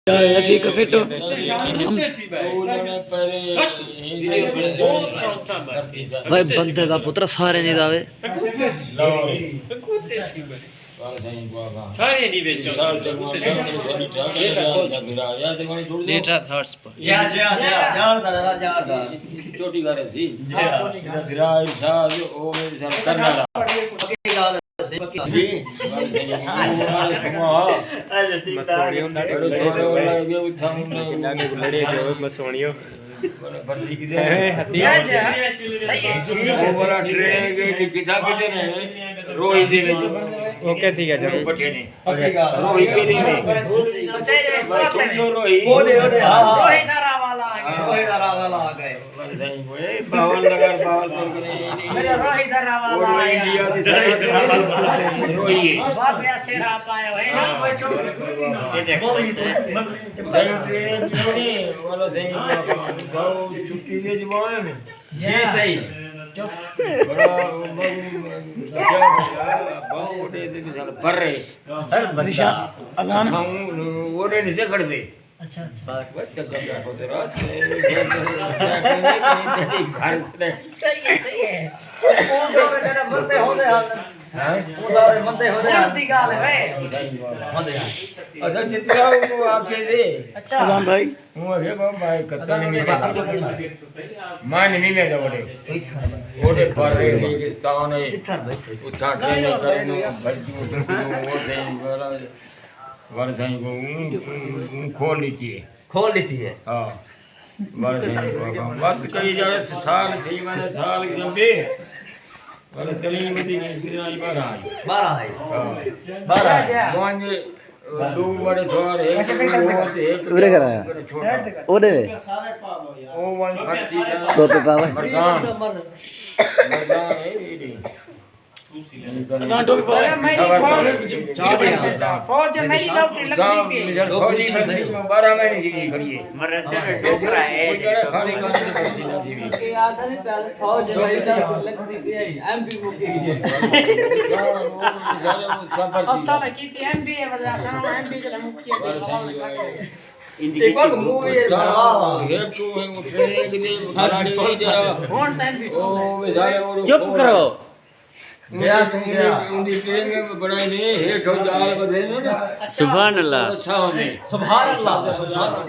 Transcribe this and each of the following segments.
ठीक है फिट भाई बंदे का पुत्र सारे नहीं दावे सारे नहीं बेचो डेटा थर्ड्स पर यार छोटी गारे थी विराज साल ओ मेरे साथ करना जी मसोड़ियों लड़े जो मसोड़ियों भर्ती की दे हंसी सही है वो वाला ट्रेन के किसा किसे ने रोहित दे ओके ठीक है चलो रोहित के दे रोहित ओडे हां रोहित वाला आ गए बावल लगा बावल पर मेरे रोहित वाला वो इंडिया की रोहित बाप ऐसे रा पाए है ना ये देखो ट्रेन छोड़े वाला सही छुट्टी के जमाने में जी सही बड़ा बहुत दे मिसाल पर रहे अजान वो ने नीचे कर दे अच्छा बच्चा गंदा हो तेरा घर से सही है वो दौरे मेरा बनते होने हाल हां वो दौरे बनते होने हाल दी गाल है मत अच्छा चित्रा वो आके दे अच्छा अजान भाई वो है भाई कत्ता नहीं मेरे मान नहीं में दौड़े ओडे पर के स्थान है उठा ट्रेन करने भर्ती वो नहीं वाला वाला सही को खोल लीती है हां वाला सही बात कही जा रहा साल सही मैंने साल लंबे वाला चली मती गिराई 12 है 12 वांजे दो बड़े छोर एक उरे कराया ओदे ओ वन फर्सी तो पे पावे मर्दान है अजान टोपी पावे फौज मेरी लकड़ी पे फौजी भर्ती में 12 महीने की खड़ी है मरसे में डोकरा है खाली खाली भर्ती ना दी के आदमी पहले फौज मेरी लकड़ी पे एमपी को के असल की एमपी है वजह से एमपी के मुख्य एक बार मूवी है तो है वो ट्रेन के लिए खिलाड़ी नहीं जरा कौन टाइम ओ बेचारे वो चुप करो जया सिंह उनकी ट्रेन में बनाई नहीं हेठ हो जाल बदे ना सुभान अल्लाह अच्छा होने सुभान अल्लाह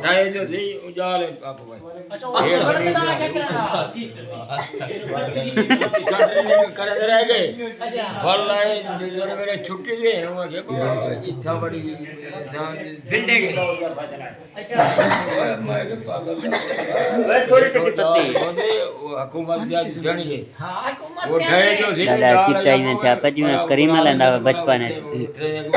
ढाई जो थी उजाल आप भाई अच्छा और बता क्या ट्रेन करे रह गए अच्छा वल्लाह जो मेरे छुट्टी दे वो के इतना बड़ी बिल्डिंग अच्छा मैं के पागल थोड़ी सी पत्ती वो हुकूमत जानिए हां हुकूमत वो ढाई जो थी दादा चिट्टा इन छापा जी में करीमा लंदा बचपन है ट्रेन